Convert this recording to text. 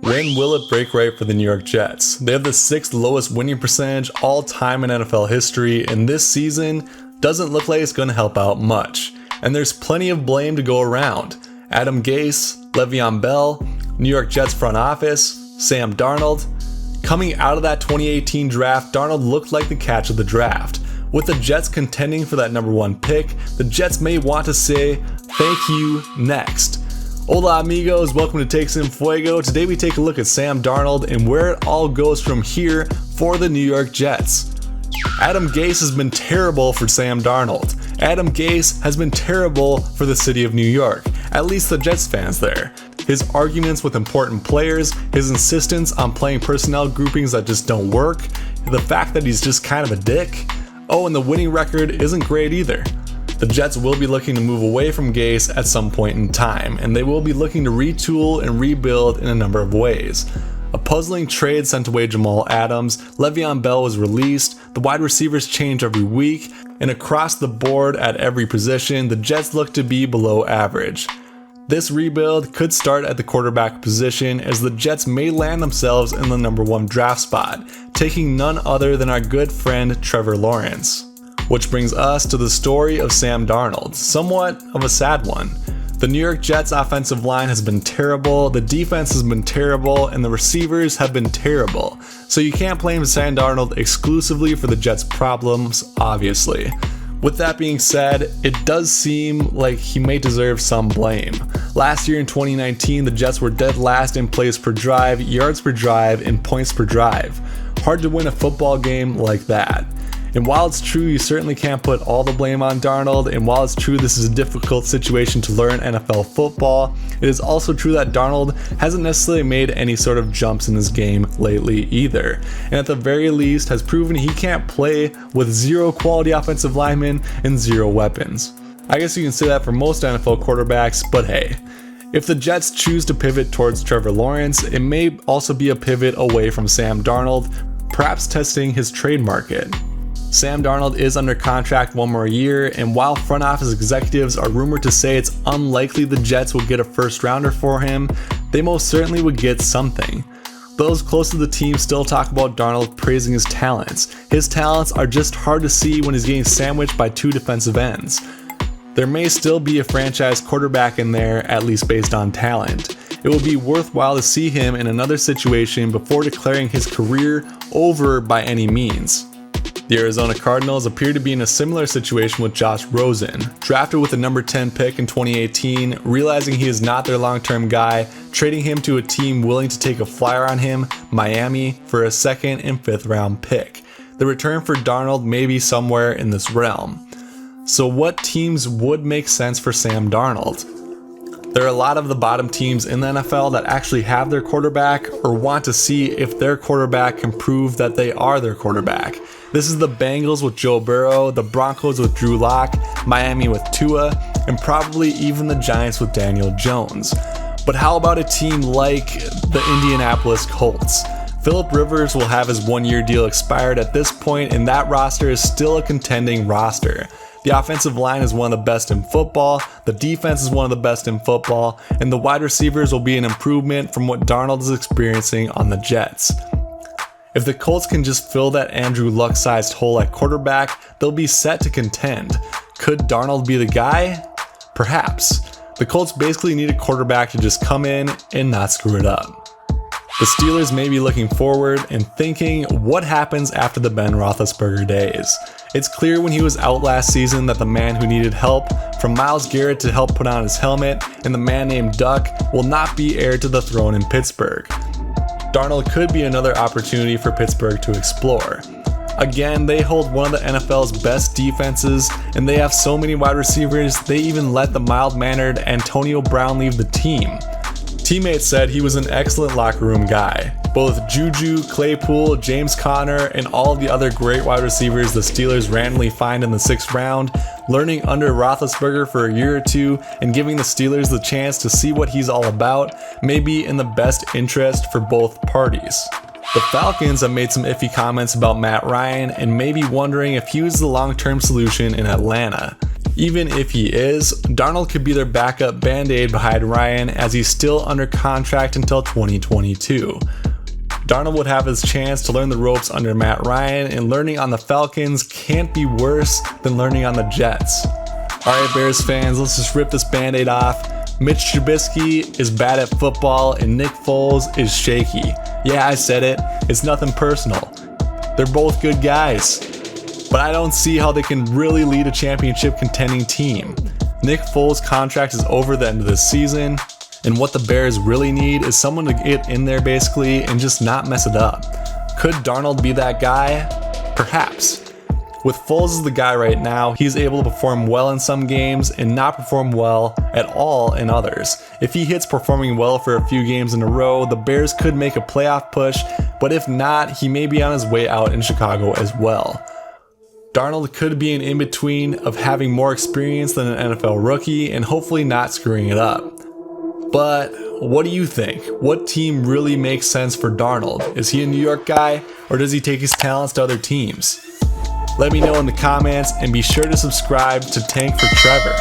When will it break right for the New York Jets? They have the 6th lowest winning percentage all time in NFL history, and this season doesn't look like it's going to help out much. And there's plenty of blame to go around. Adam Gase, Le'Veon Bell, New York Jets front office, Sam Darnold. Coming out of that 2018 draft, Darnold looked like the catch of the draft. With the Jets contending for that number 1 pick, the Jets may want to say thank you next. Hola amigos, welcome to Takes in Fuego. Today we take a look at Sam Darnold and where it all goes from here for the New York Jets. Adam Gase has been terrible for Sam Darnold. Adam Gase has been terrible for the city of New York, at least the Jets fans there. His arguments with important players, his insistence on playing personnel groupings that just don't work, the fact that he's just kind of a dick. Oh, and the winning record isn't great either. The Jets will be looking to move away from Gase at some point in time, and they will be looking to retool and rebuild in a number of ways. A puzzling trade sent away Jamal Adams, Le'Veon Bell was released, the wide receivers change every week, and across the board at every position, the Jets look to be below average. This rebuild could start at the quarterback position, as the Jets may land themselves in the number 1 draft spot, taking none other than our good friend Trevor Lawrence. Which brings us to the story of Sam Darnold, somewhat of a sad one. The New York Jets offensive line has been terrible, the defense has been terrible, and the receivers have been terrible. So you can't blame Sam Darnold exclusively for the Jets' problems, obviously. With that being said, it does seem like he may deserve some blame. Last year in 2019, the Jets were dead last in plays per drive, yards per drive, and points per drive. Hard to win a football game like that. And while it's true you certainly can't put all the blame on Darnold, and while it's true this is a difficult situation to learn NFL football, it is also true that Darnold hasn't necessarily made any sort of jumps in his game lately either, and at the very least has proven he can't play with 0 quality offensive linemen and 0 weapons. I guess you can say that for most NFL quarterbacks, but hey. If the Jets choose to pivot towards Trevor Lawrence, it may also be a pivot away from Sam Darnold, perhaps testing his trade market. Sam Darnold is under contract 1 more year, and while front office executives are rumored to say it's unlikely the Jets will get a first rounder for him, they most certainly would get something. Those close to the team still talk about Darnold praising his talents. His talents are just hard to see when he's getting sandwiched by 2 defensive ends. There may still be a franchise quarterback in there, at least based on talent. It will be worthwhile to see him in another situation before declaring his career over by any means. The Arizona Cardinals appear to be in a similar situation with Josh Rosen. Drafted with the number 10 pick in 2018, realizing he is not their long-term guy, trading him to a team willing to take a flyer on him, Miami, for a 2nd and 5th round pick. The return for Darnold may be somewhere in this realm. So what teams would make sense for Sam Darnold? There are a lot of the bottom teams in the NFL that actually have their quarterback or want to see if their quarterback can prove that they are their quarterback. This is the Bengals with Joe Burrow, the Broncos with Drew Lock, Miami with Tua, and probably even the Giants with Daniel Jones. But how about a team like the Indianapolis Colts? Phillip Rivers will have his 1-year deal expired at this point, and that roster is still a contending roster. The offensive line is one of the best in football, the defense is one of the best in football, and the wide receivers will be an improvement from what Darnold is experiencing on the Jets. If the Colts can just fill that Andrew Luck-sized hole at quarterback, they'll be set to contend. Could Darnold be the guy? Perhaps. The Colts basically need a quarterback to just come in and not screw it up. The Steelers may be looking forward and thinking, what happens after the Ben Roethlisberger days? It's clear when he was out last season that the man who needed help, from Myles Garrett to help put on his helmet, and the man named Duck, will not be heir to the throne in Pittsburgh. Darnold could be another opportunity for Pittsburgh to explore. Again, they hold one of the NFL's best defenses, and they have so many wide receivers, they even let the mild-mannered Antonio Brown leave the team. Teammates said he was an excellent locker room guy. Both Juju, Claypool, James Conner, and all of the other great wide receivers the Steelers randomly find in the 6th round, learning under Roethlisberger for a year or 2 and giving the Steelers the chance to see what he's all about may be in the best interest for both parties. The Falcons have made some iffy comments about Matt Ryan and may be wondering if he was the long-term solution in Atlanta. Even if he is, Darnold could be their backup band-aid behind Ryan as he's still under contract until 2022. Darnold would have his chance to learn the ropes under Matt Ryan, and learning on the Falcons can't be worse than learning on the Jets. Alright Bears fans, let's just rip this band-aid off. Mitch Trubisky is bad at football and Nick Foles is shaky. Yeah, I said it. It's nothing personal. They're both good guys. But I don't see how they can really lead a championship contending team. Nick Foles' contract is over the end of this season, and what the Bears really need is someone to get in there basically and just not mess it up. Could Darnold be that guy? Perhaps. With Foles as the guy right now, he's able to perform well in some games and not perform well at all in others. If he hits performing well for a few games in a row, the Bears could make a playoff push, but if not, he may be on his way out in Chicago as well. Darnold could be an in-between of having more experience than an NFL rookie and hopefully not screwing it up. But what do you think? What team really makes sense for Darnold? Is he a New York guy, or does he take his talents to other teams? Let me know in the comments, and be sure to subscribe to Tank for Trevor.